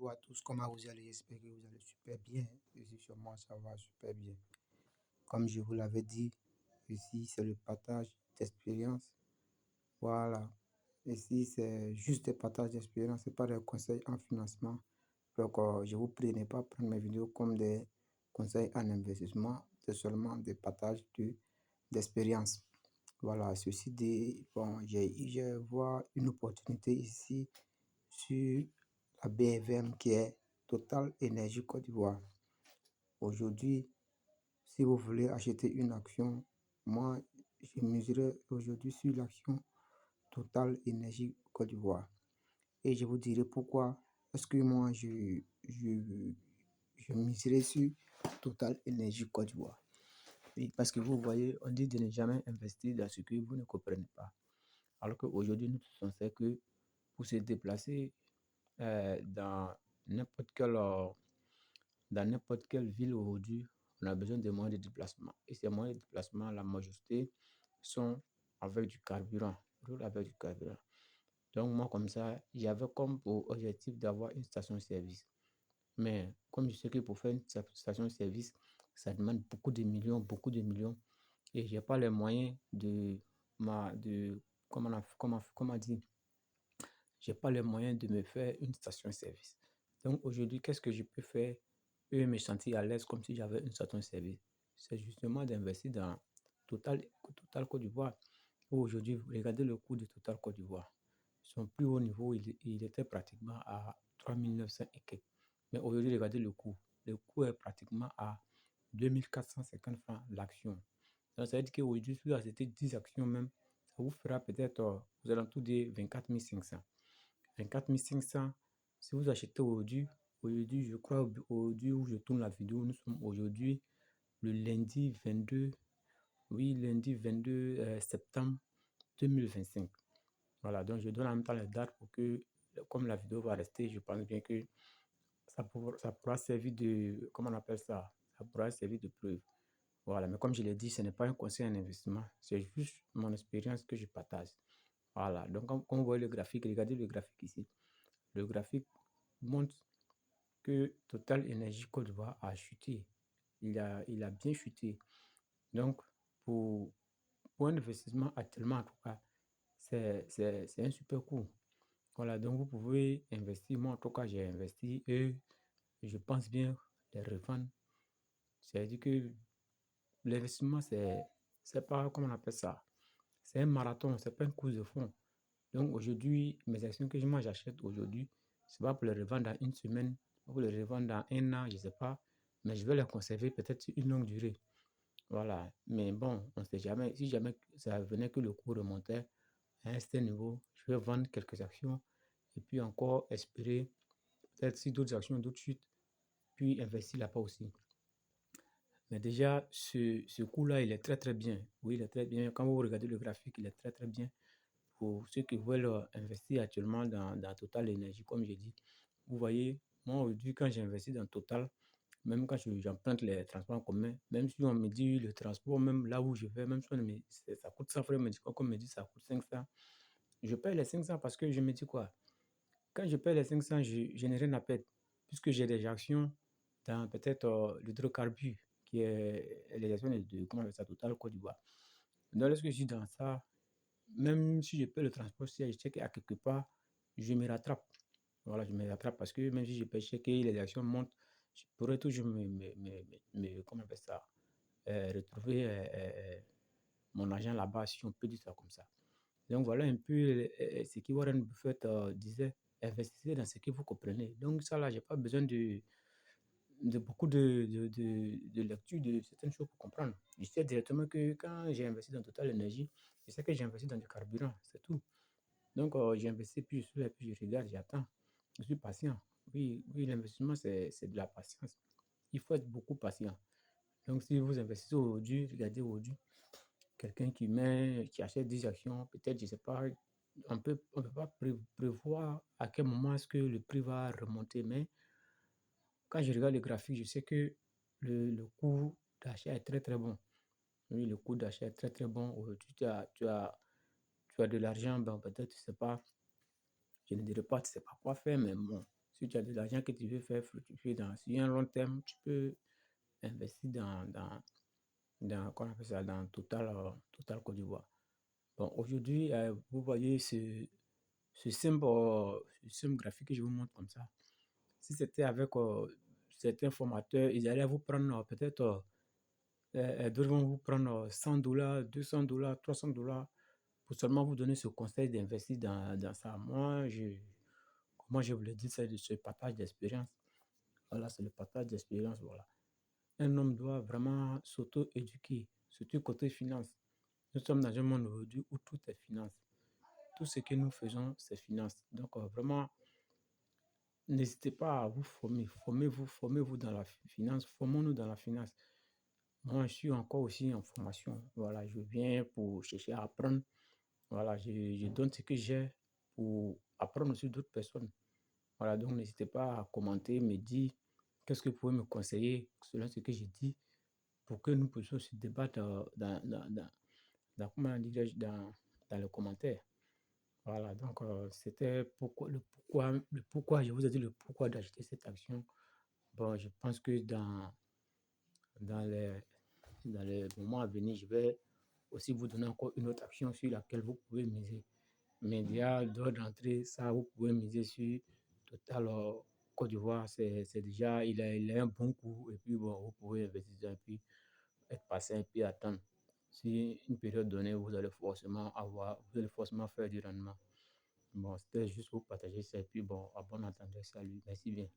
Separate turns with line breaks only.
Bonjour à tous, comment vous allez? J'espère que vous allez super bien. Ici sur moi, ça va super bien. Comme je vous l'avais dit, ici c'est le partage d'expérience. Voilà. Ici c'est juste des partages d'expérience, c'est pas des conseils en financement. Donc je vous prie de ne pas prendre mes vidéos comme des conseils en investissement, c'est seulement des partages d'expérience. Voilà, ceci dit, bon, je vois une opportunité ici sur la BFM qui est Total Énergie Côte d'Ivoire. Aujourd'hui, si vous voulez acheter une action, moi, je miserai aujourd'hui sur l'action Total Énergie Côte d'Ivoire. Et je vous dirai pourquoi est-ce que moi, je miserai sur Total Énergie Côte d'Ivoire. Oui, parce que vous voyez, on dit de ne jamais investir dans ce que vous ne comprenez pas. Alors qu'aujourd'hui, nous on sait que pour se déplacer dans n'importe quelle, dans n'importe quelle ville aujourd'hui, on a besoin de moyens de déplacement. Et ces moyens de déplacement, la majorité sont avec du carburant. Roule avec du carburant. Donc moi, comme ça, j'avais comme pour objectif d'avoir une station-service. Mais comme je sais que pour faire une station-service, ça demande beaucoup de millions, beaucoup de millions. Et je n'ai pas les moyens comment dire, j'ai pas les moyens de me faire une station-service. Donc aujourd'hui, qu'est-ce que je peux faire et me sentir à l'aise comme si j'avais une station-service? C'est justement d'investir dans Total Côte d'Ivoire. Aujourd'hui, regardez le coût de Total Côte d'Ivoire. Son plus haut niveau, il était pratiquement à 3900 et quelques. Mais aujourd'hui, regardez le coût. Le coût est pratiquement à 2450 francs l'action. Donc, ça veut dire qu'aujourd'hui, si vous achetez 10 actions même, ça vous fera peut-être aux alentours de 24 500. 24 500, si vous achetez aujourd'hui, je crois, aujourd'hui où je tourne la vidéo, nous sommes aujourd'hui le lundi 22, oui, lundi 22 septembre 2025. Voilà, donc je donne en même temps les dates pour que, comme la vidéo va rester, je pense bien que ça pourra servir de, comment on appelle ça? Ça pourra servir de preuve. Voilà, mais comme je l'ai dit, ce n'est pas un conseil en investissement, c'est juste mon expérience que je partage. Voilà, donc quand vous voyez le graphique, regardez le graphique ici. Le graphique montre que Total Énergie Côte d'Ivoire a chuté. Il a bien chuté. Donc, pour un investissement actuellement, en tout cas, c'est un super coup. Voilà, donc vous pouvez investir. Moi, en tout cas, j'ai investi et je pense bien les revendre. C'est-à-dire que l'investissement, c'est pas, comment on appelle ça? C'est un marathon, c'est pas une course de fond. Donc aujourd'hui, mes actions que moi j'achète aujourd'hui, c'est pas pour les revendre dans une semaine, pour les revendre dans un an, je sais pas, mais je vais les conserver peut-être sur une longue durée. Voilà, mais bon, on ne sait jamais. Si jamais ça venait que le cours remontait à un certain niveau, je vais vendre quelques actions et puis encore espérer peut-être si d'autres actions, d'autres chutes, puis investir là-bas aussi. Mais déjà, ce coût-là, il est très très bien. Oui, il est très bien. Quand vous regardez le graphique, il est très très bien. Pour ceux qui veulent investir actuellement dans Total Énergie, comme j'ai dit, vous voyez, moi aujourd'hui, quand j'investis dans Total, même quand j'emprunte les transports en commun, même si on me dit le transport, même là où je vais, même si ça coûte 100 francs, on me dit ça coûte 500, je paye les 500 parce que je me dis quoi? Quand je paye les 500, je n'ai rien à perdre, puisque j'ai des actions dans peut-être l'hydrocarbure, qui est les actions comment on appelle ça, Total Côte d'Ivoire. Donc, lorsque je suis dans ça, même si je paie le transport, si je sais qu'à quelque part, je me rattrape. Voilà, je me rattrape parce que même si je paie cher et les actions montent, je pourrais toujours comment on appelle ça, retrouver mon argent là-bas, si on peut dire ça comme ça. Donc voilà un peu ce que Warren Buffett disait, investissez dans ce que vous comprenez. Donc ça là, j'ai pas besoin de beaucoup de lecture de certaines choses pour comprendre. Je sais directement que quand j'ai investi dans Total Energy, je sais que j'ai investi dans du carburant, c'est tout. Donc j'ai investi, puis je suis là, puis je regarde, j'attends. Je suis patient. Oui, oui, l'investissement, c'est de la patience. Il faut être beaucoup patient. Donc si vous investissez aujourd'hui, regardez aujourd'hui, quelqu'un qui achète 10 actions, peut-être, je ne sais pas, on peut pas prévoir à quel moment est-ce que le prix va remonter, mais quand je regarde le graphique, je sais que le coût d'achat est très très bon. Oui, le coût d'achat est très très bon. Aujourd'hui, tu as de l'argent, ben peut-être, tu sais pas, je ne dirais pas, tu sais pas quoi faire, mais bon, que tu as de l'argent que tu veux faire fructifier sur un long terme, tu peux investir qu'on appelle ça, dans Total, Total Côte d'Ivoire. Bon, aujourd'hui, vous voyez ce simple graphique que je vous montre comme ça. Si c'était avec certains formateurs, ils allaient vous prendre peut-être, d'autres vont vous prendre $100, $200, $300 pour seulement vous donner ce conseil d'investir dans ça. Moi, je vous le dis, c'est de ce partage d'expérience. Voilà, c'est le partage d'expérience, voilà. Un homme doit vraiment s'auto-éduquer, surtout côté finance. Nous sommes dans un monde aujourd'hui où tout est finance. Tout ce que nous faisons, c'est finance. Donc, vraiment, n'hésitez pas à vous former. Formez-vous dans la finance. Formons-nous dans la finance. Moi, je suis encore aussi en formation. Voilà, je viens pour chercher à apprendre. Voilà, je donne ce que j'ai pour apprendre aussi d'autres personnes. Voilà, donc n'hésitez pas à commenter, me dire qu'est-ce que vous pouvez me conseiller selon ce que j'ai dit pour que nous puissions se débattre comment dirais-je, dans les commentaires. Voilà, donc c'était le pourquoi, je vous ai dit le pourquoi d'acheter cette action. Bon, je pense que dans les, dans les moments à venir, je vais aussi vous donner encore une autre action sur laquelle vous pouvez miser. Mais déjà, d'ordre d'entrée, ça, vous pouvez miser sur Total Côte d'Ivoire. C'est déjà, il a un bon coup. Et puis, bon, vous pouvez investir et puis être patient et puis attendre. Si une période donnée, vous allez forcément faire du rendement. Bon, c'était juste pour partager ça. Et puis, bon, à bon entendeur, salut. Merci bien.